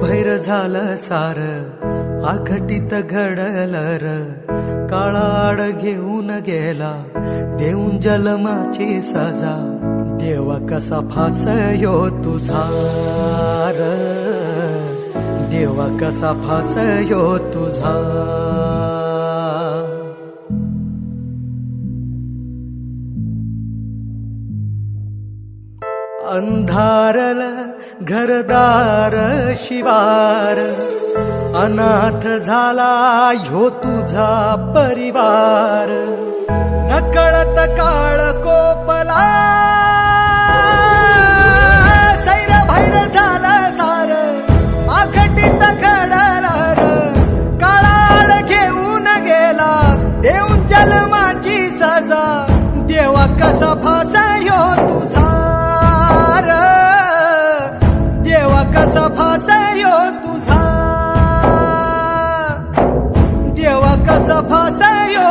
भैर झालं सार आखटीत घडलं र काळाड घेऊन गेला देऊन जन्माची सजा देवा कसा फासयो तुझा र देवा कसा फासयो तुझा अंधारल घरदार शिवार अनाथ झाला ह्यो तुझा परिवार नकळत काळ कोपला सैर भैर झालं सार आखटीत घडलं काळाड घेऊन गेला देऊन जन्माची सजा देवा कसा फासयो तुझा देवा कसा फासयो तुझा देवा कसा फासयो